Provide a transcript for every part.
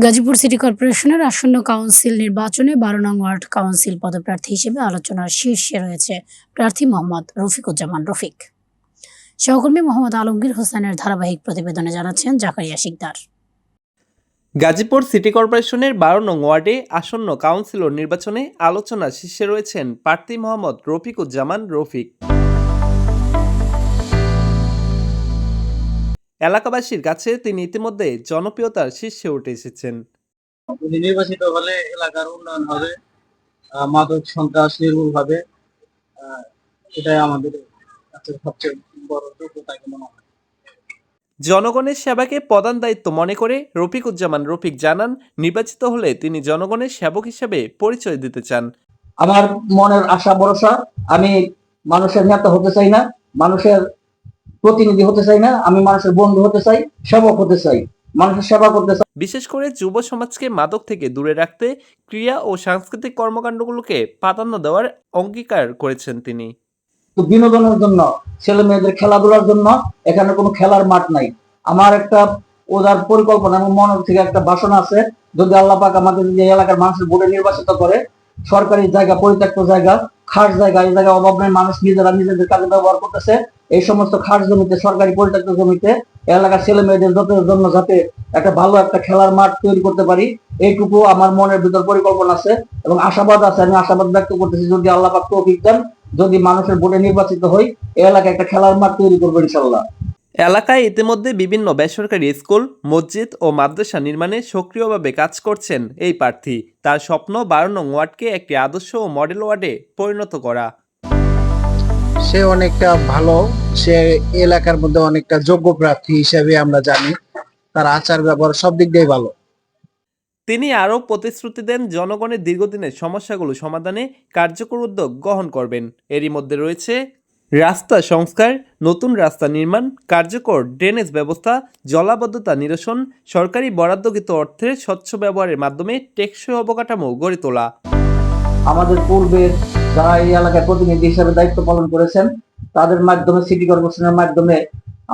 Gazipur city কর্পোরেশনের আসন্ন council নির্বাচনে ১২ নং ওয়ার্ড কাউন্সিল পদপ্রার্থী হিসেবে আলোচনার শীর্ষে রয়েছে প্রার্থী মোহাম্মদ রফিকুজ্জামান রফিক। সহকর্মী মোহাম্মদ আলমগীর হোসেনের ধারাবাহিক প্রতিবেদনে জানাচ্ছেন জাকারিয়া শিকদার। গাজীপুর সিটি কর্পোরেশনের ১২ নং ওয়ার্ডে আসন্ন কাউন্সিলর নির্বাচনে আলোচনার শীর্ষে রয়েছেন প্রার্থী মোহাম্মদ রফিকুজ্জামান রফিক। এলাকাবাসীর কাছে তিনি ইতিমধ্যে জনপ্রিয়তার শীর্ষে উঠে এসেছেন। নির্বাচিত হলে এলাকার উন্নয়ন হবে, মাদক সন্ত্রাস নির্মূল হবে, এটাই আমাদের কাছে সবচেয়ে বড় যোগ্যতা মনে হয়। জনগণের সেবাকে প্রধান দায়িত্ব মনে করে রফিকুজ্জামান রফিক জানান, নির্বাচিত হলে তিনি জনগণের সেবক হিসেবে পরিচয় দিতে চান। আমার মনের আশা ভরসা, আমি মানুষের নেতা হতে চাই না, মানুষের প্রতিনিধি হতে চাই না, আমি মানুষের বন্ধু হতে চাই, সেবক হতে চাই, মানুষের সেবা করতে চাই। বিশেষ করে যুব সমাজকে মাদক থেকে দূরে রাখতে ক্রীড়া ও সাংস্কৃতিক কর্মকাণ্ডগুলোকে প্রাধান্য দেওয়ার অঙ্গীকার করেছেন তিনি। তো বিনোদনের জন্য, ছেলে মেয়েদের খেলাধুলার জন্য এখানে কোনো খেলার মাঠ নাই। আমার একটা ওদার পরিকল্পনা এবং মনের থেকে একটা বাসনা আছে, যদি আল্লাহ পাক আমাকে যদি এই এলাকার মানুষের ভোটে নির্বাচিত করে, সরকারি জায়গা, পরিত্যক্ত জায়গা, খাস জায়গা, এই জায়গায় অভাব নেই, মানুষ নিজেরা নিজেদের কাজে ব্যবহার করতেছে, এই সমস্ত খাস জমিতে, সরকারি পরিত্যক্ত জমিতে এলাকার ছেলে মেয়েদের জন্য যাতে একটা ভালো একটা খেলার মাঠ তৈরি করতে পারি, এইটুকু আমার মনের ভিতর পরিকল্পনা আছে এবং আশাবাদ আছে। আমি আশাবাদ ব্যক্ত করতেছি, যদি আল্লাহ পাক তৌফিক দেন, যদি মানুষের ভোটে নির্বাচিত হই, এই এলাকায় একটা খেলার মাঠ তৈরি করবো ইনশাল্লাহ। এলাকায় ইতিমধ্যে বিভিন্ন বেসরকারি স্কুল, মসজিদ ও মাদ্রাসা নির্মাণে সক্রিয়ভাবে কাজ করছেন এই প্রার্থী। তার স্বপ্ন ১২ নং ওয়ার্ডকে একটি আদর্শ ও মডেল ওয়ার্ডে পরিণত করা। সে অনেকটা ভালো, সে এলাকার মধ্যে অনেকটা যোগ্য প্রার্থী হিসেবে আমরা জানি, তার আচার ব্যবহার সব দিক দিয়ে ভালো। তিনি আরও প্রতিশ্রুতি দেন, জনগণের দীর্ঘদিনের সমস্যাগুলো সমাধানে কার্যকর উদ্যোগ গ্রহণ করবেন। এরই মধ্যে রয়েছে রাস্তা সংস্কার, নতুন রাস্তা নির্মাণ, কার্যকর ড্রেনেজ ব্যবস্থা, জলাবদ্ধতা নিরসন, সরকারি বরাদ্দকৃত অর্থের স্বচ্ছ ব্যবহারের মাধ্যমে টেকসই অবকাঠামো গড়ে তোলা। আমাদের পূর্বের যারা এই এলাকায় প্রতিনিধি হিসেবে দায়িত্ব পালন করেছেন, তাদের মাধ্যমে, সিটি কর্পোরেশনের মাধ্যমে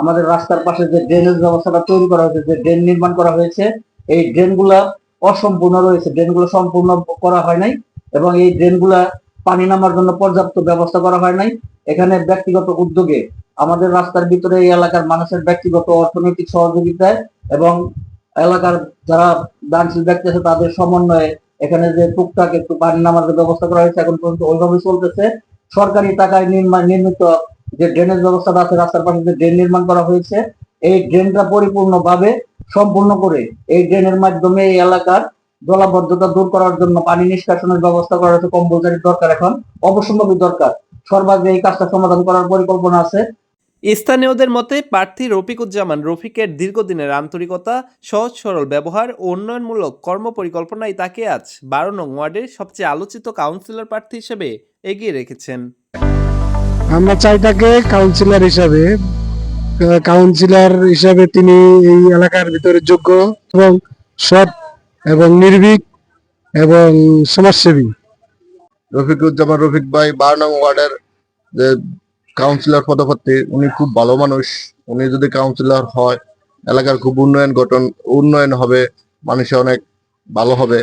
আমাদের রাস্তার পাশে যে ড্রেনেজ ব্যবস্থাটা তৈরি করা হয়েছে, যে ড্রেন নির্মাণ করা হয়েছে, এই ড্রেনগুলা অসম্পূর্ণ রয়েছে, ড্রেনগুলো সম্পূর্ণ করা হয় নাই এবং এই ড্রেনগুলা পানি নামার জন্য পর্যাপ্ত ব্যবস্থা করা হয় নাই। এখানে ব্যক্তিগত উদ্যোগে আমাদের রাস্তার ভিতরে এই এলাকার মানুষের ব্যক্তিগত অর্থনৈতিক সহযোগিতায় এবং এলাকার যারা দানশীল ব্যক্তি আছে তাদের সমন্বয়ে এখানে যে টুকটাক একটু পানি নামার যে ব্যবস্থা করা হয়েছে, এখন পর্যন্ত ওইভাবে চলতেছে। সরকারি টাকায় নির্মিত যে ড্রেনেজ ব্যবস্থাটা আছে, রাস্তার পাশে যে ড্রেন নির্মাণ করা হয়েছে, এই ড্রেনটা পরিপূর্ণভাবে সম্পূর্ণ করে এই ড্রেনের মাধ্যমে এই এলাকার জলাবদ্ধতা দূর করার জন্য পানি নিষ্কাশনের ব্যবস্থা করা হয়েছে। কম্পালসারি দরকার, এখন অবশ্যম্ভাবী দরকার, সর্বাগ্রে এই কাজটা সমাধান করার পরিকল্পনা আছে। স্থানীয়দের মতে প্রার্থী রফিকুজ্জামান রফিকের দীর্ঘদিনের আন্তরিকতা, সহজ সরল ব্যবহার ও উন্নয়নমূলক কর্মপরিকল্পনায় তাকে আজ ১২ নং ওয়ার্ডের সবচেয়ে আলোচিত কাউন্সিলর প্রার্থী হিসেবে এগিয়ে রেখেছেন। আমরা চাই তাকে কাউন্সিলর হিসাবে তিনি এই এলাকার ভিতরে যোগ্য এবং সৎ এবং নির্ভীক এবং সমাজসেবী। রফিকুজ্জামান রফিক ভাই ১২ নং ওয়ার্ডের যে কাউন্সিলর পদপ্রার্থী, উনি খুব ভালো মানুষ। উনি যদি কাউন্সিলর হয়, এলাকার খুব উন্নয়ন হবে, মানুষে অনেক ভালো হবে।